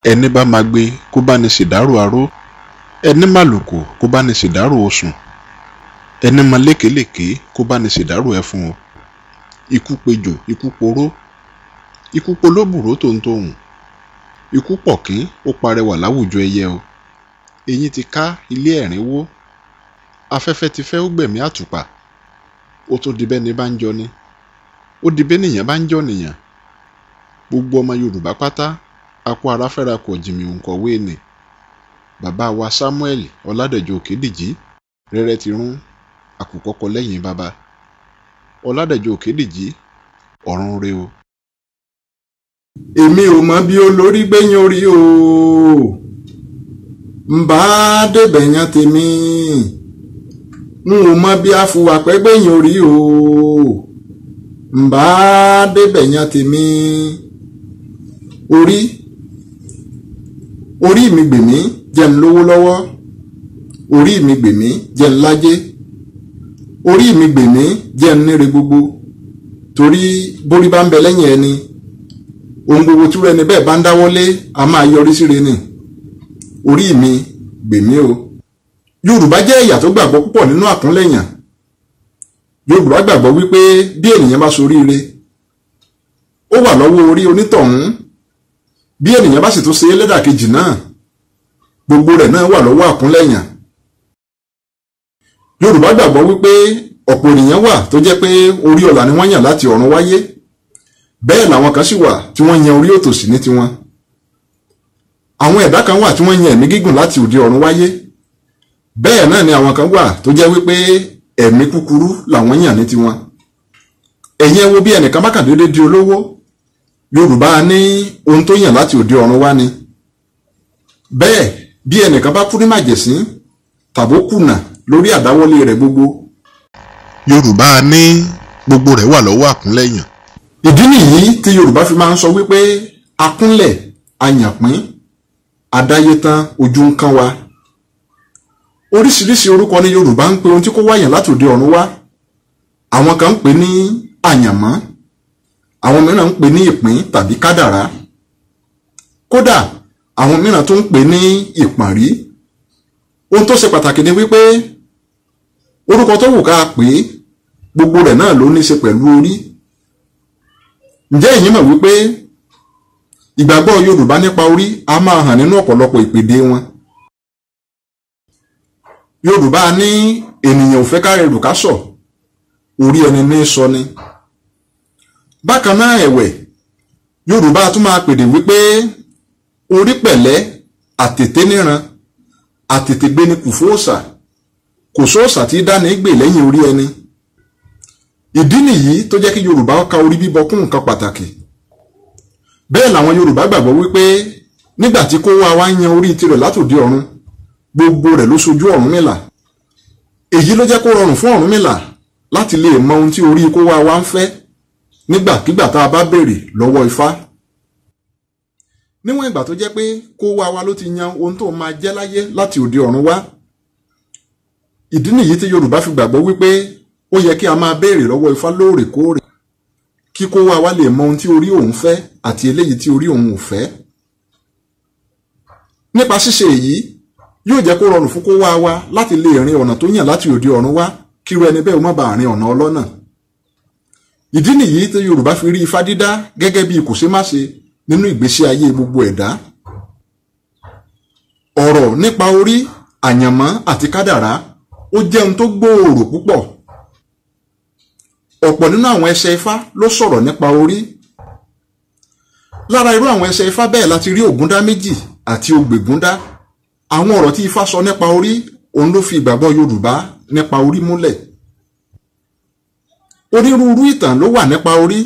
ẹni bá máa gbé kó bá ní ṣèdárò aró, ẹni màlùkù kó bá ní ṣèdárò osùn, ẹni mọ lékelèké kó bá ní ṣèdárò ẹfun o. Ikú pejò, ikú poró, ikú polóbùrò tòǹtòhùn, ikú pọ̀kín ó parẹwà láwùjọ ẹyẹ o. Eyín ti ká ilé ẹ̀rín wó, afẹ́fẹ́ ti fẹ́ ó gbẹ̀mí àtùpà, ó tún di bẹ́ni bá ń jọ ni, ó di bẹ́nìyàn bá ń jọ nìyàn. Gbogbo ọmọ Yorùbá pátá akó ara fẹ́ra kọ̀ jìmì òǹkọ̀wé ni. Bàbá wa Samuel Ọládẹ̀jọ Òkédìjí rẹ́rẹ́ ti rún, àkùkọ kọ lẹ́yìn bàbá. Ọládẹ̀jọ Òkédìjí ọ̀run re o. Èmi ò mọ bí olórí gbẹ̀yìn orí o, ń bá débẹ̀ yan tèmi. N ò mọ bí afùwàpẹ́ gbẹ̀yìn orí o, ń bá débẹ̀ yan tèmi. Orí mi gbèmí jẹ́ n lówó lọ́wọ́, orí mi gbèmí jẹ́ n lájé, orí mi gbèmí jẹ́ n níre gbogbo. Torí bórí bá ń bẹ lẹ́yìn ẹni, ohun gbogbo tí ẹni bẹ́ẹ̀ bá ń dáwọ́lé a máa yọrí síre ni. Orí mi gbèmí o. Yorùbá jẹ́ ẹ̀yà tó gbàgbọ́ púpọ̀ nínú àkúnlẹ̀yàn. Yorùbá gbàgbọ́ wípé bí ènìyàn bá ṣoríire, ó wà lọ́wọ́ orí onítọ̀hún. Bí ènìyàn bá sì tún ṣe lẹ́dàkejì náà, gbogbo rẹ̀ náà wà lọ́wọ́ àkúnlẹ̀yàn. Yorùbá gbàgbọ́ wípé ọ̀pọ̀ ènìyàn wà tó jẹ́ pé orí ọlà ni wọ́n yàn láti ọ̀run wáyé. Bẹ́ẹ̀ làwọn kan sì wà tí wọ́n yan orí òtòṣì ní tiwọn. Àwọn ẹ̀dá kan wà tí wọ́n yan ẹ̀mí gígùn láti òde ọ̀run wáyé. Bẹ́ẹ̀ náà ni àwọn kan wà tó jẹ́ wípé ẹ̀mí kúkúrú làwọn yàn ní tiwọn. Ẹ̀yin ẹ wo bí ẹnìkan bá kàn déédéé di olówó. Yorùbá ní ohun tó yàn láti òde ọ̀run wá ni. Bẹ́ẹ̀ bí ẹnìkan bá kú ní màjẹ̀sín tàbó kùnà lórí àdáwọ́lé rẹ̀ gbogbo. Yorùbá ní gbogbo rẹ̀ wà lọ́wọ́ àkúnlẹ̀yàn. Ìdí nìyí tí Yorùbá fi máa ń sọ wípé akúnlẹ̀ àyànpín adáyétán ojú ń kán wa. Oríṣiríṣi orúkọ ni Yorùbá ń pe ohun tí kó wáyàn láti òde ọ̀run wá. Àwọn kan ń pè ní àyànmọ́, àwọn mìíràn ń pè ní ìpín tàbí kádàrá. Kódà àwọn mìíràn tún ń pè ní ìpọ̀nrí. Ohun tó ṣe pàtàkì ni wípé orúkọ tó wù ká pè é, gbogbo rẹ̀ náà ló ní í ṣe pẹ̀lú orí. Ǹjẹ́ ẹ̀yin mọ̀ wípé ìgbàgbọ́ Yorùbá nípa orí a máa hàn nínú ọ̀pọ̀lọpọ̀ ìpèdè wọn. Yorùbá ní ènìyàn ò fẹ́ ká rẹrù ká sọ̀, orí ẹni ní sọ ni. Bákan náà ẹ̀wẹ̀, Yorùbá tún máa pèdè wípé orí pẹ̀lẹ́ àtètè níran, àtètè gbé ni kù fóòsà, kò sóòsà tí dáni gbè lẹ́yìn orí ẹni. Ìdí nìyí tó jẹ́ kí Yorùbá ka orí bíbọ kún nǹkan pàtàkì. Bẹ́ẹ̀ làwọn Yorùbá gbàgbọ́ wípé nígbà tí kó wá wá yan orí tirẹ̀ látòdì ọ̀run, gbogbo rẹ̀ ló sojú Ọ̀rúnmìlà. Èyí ló jẹ́ kó rọrùn fún Ọ̀rúnmìlà láti lè mọ ohun tí orí kó wá wá ń fẹ́ nígbàkigbà tá a bá béèrè lọ́wọ́ Ifá. Níwọ̀n ìgbà tó jẹ́ pé kó wá wá ló ti yan ohun tó máa jẹ́ láyé láti òde ọ̀run wá. Ìdí nìyí tí Yorùbá fi gbàgbọ́ wípé ó yẹ kí a máa béèrè lọ́wọ́ Ifá lóòrèkóòrè kí kó wá wá lè mọ ohun tí orí òun fẹ́ àti eléyìí tí orí òun ò fẹ́. Nípa ṣíṣe èyí yóò jẹ́ kó rọrùn fún kó wá wá láti lè rin ọ̀nà tó yàn láti òde ọ̀run wá kí irú ẹni bẹ́ẹ̀ ó má bàa rin ọ̀nà ọlọ́nà. Ìdí nìyí tí Yorùbá fi rí Ifá dídá gẹ́gẹ́ bí kòṣemáṣe nínú ìgbésí ayé gbogbo ẹ̀dá. Ọ̀rọ̀ nípa orí, àyànmọ́ àti kádàrá ó jẹ́ ohun tó gbòòrò púpọ̀. Ọ̀pọ̀ nínú àwọn ẹsẹ̀ Ifá ló sọ̀rọ̀ nípa orí. Lára irú àwọn ẹsẹ̀ Ifá bẹ́ẹ̀ láti rí Ògúndá méjì àti Ògbègúndá. Àwọn ọ̀rọ̀ tí Ifá sọ nípa orí òun ló fi ìgbàgbọ́ Yorùbá nípa orí múlẹ̀. Onírúurú ìtàn ló wà nípa orí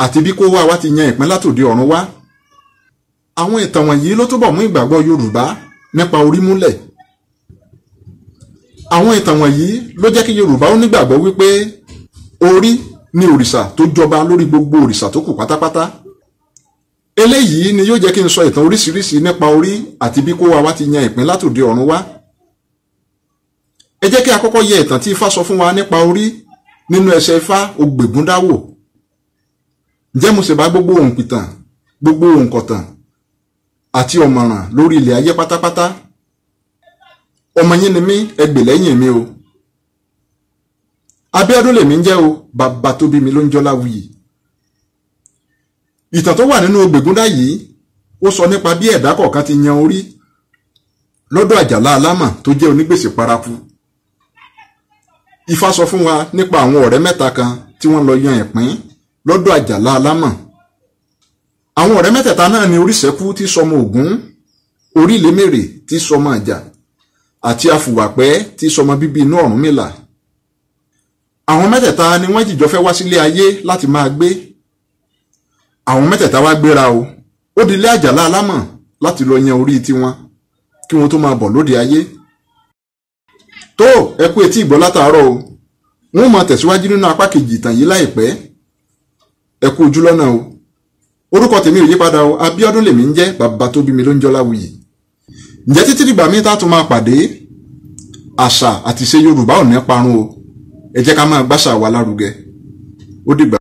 àti bí kó wá wá ti yan ìpín látòdì ọ̀run wá. Àwọn ìtàn wọ̀nyí ló túbọ̀ mú ìgbàgbọ́ Yorùbá nípa orí múlẹ̀. Àwọn ìtàn wọ̀nyí ló jẹ́ kí Yorùbá ó nígbàgbọ́ wípé orí ni òrìṣà tó jọba lórí gbogbo òrìṣà tó kù pátápátá. Eléyìí ni yóò jẹ́ kí n sọ ìtàn oríṣiríṣi nípa orí àti bí kó wá wá ti yan ìpín látòdì ọ̀run wá. Ẹ jẹ́ kí a kọ́kọ́ yẹ ìtàn tí Ifá sọ fún wa nípa orí nínú ẹsẹ̀ Ifá Ògbègúndá wò. Ǹjẹ́ mo sì bá gbogbo òǹpìtàn, gbogbo òǹkọ̀tàn àti ọ̀mọ̀ràn lórí ilẹ̀ ayé pátápátá. Ọmọ yín ni mí, ẹ gbè lẹ́yìn mi o. Abíọ́dún lèmi ń jẹ́ o, bàbá tó bí mi ló ń Jọláwuyì. Ìtàn tó wà nínú Ògbègúndá yìí ó sọ nípa bí ẹ̀dá kọ̀ọ̀kan ti yan orí lọ́dọ̀ Àjàlá Alámọ̀ tó jẹ́ onígbèsè paraku. Ifá sọ fún wa nípa àwọn ọ̀rẹ́ mẹ́ta kan tí wọ́n lọ yan ìpín lọ́dọ̀ Àjàlá Alámọ̀. Àwọn ọ̀rẹ́ mẹ́tẹ̀ẹ̀ta náà ni Oríṣẹ́kú tí sọmọ Ògún, Orílémèrè tí sọmọ Àjà àti Afùwàpẹ́ tí sọmọ bíbí inú Ọ̀rúnmìlà. Àwọn mẹ́tẹ̀ẹ̀ta ni wọ́n jìjọ fẹ́ wá sílé ayé láti máa gbé. Àwọn mẹ́tẹ̀ẹ̀ta wá gbéra o, ó di ilé Àjàlá Alámọ̀ láti lọ yan orí tiwọn kí wọ́n tó máa bọ̀ lóde ayé. Tó ẹ kú etí ìgbọ́ látàárọ̀ o, wọ́n máa tẹ̀síwájú nínú apá kejì ìtàn yìí láìpẹ́. Ẹ kú ojú lọ́nà o. Orúkọ tèmi ò yípadà o, Abíọ́dún lèmi ń jẹ́, bàbá tó bí mi ló ń Jọláwuyì. Ǹjẹ́ títí dìgbà míì tá tún máa pàdé, àṣà àti ìṣe Yorùbá ò ní parun o. Ẹ jẹ́ ká máa gbàṣà wa lárugẹ. Ó dìgbà.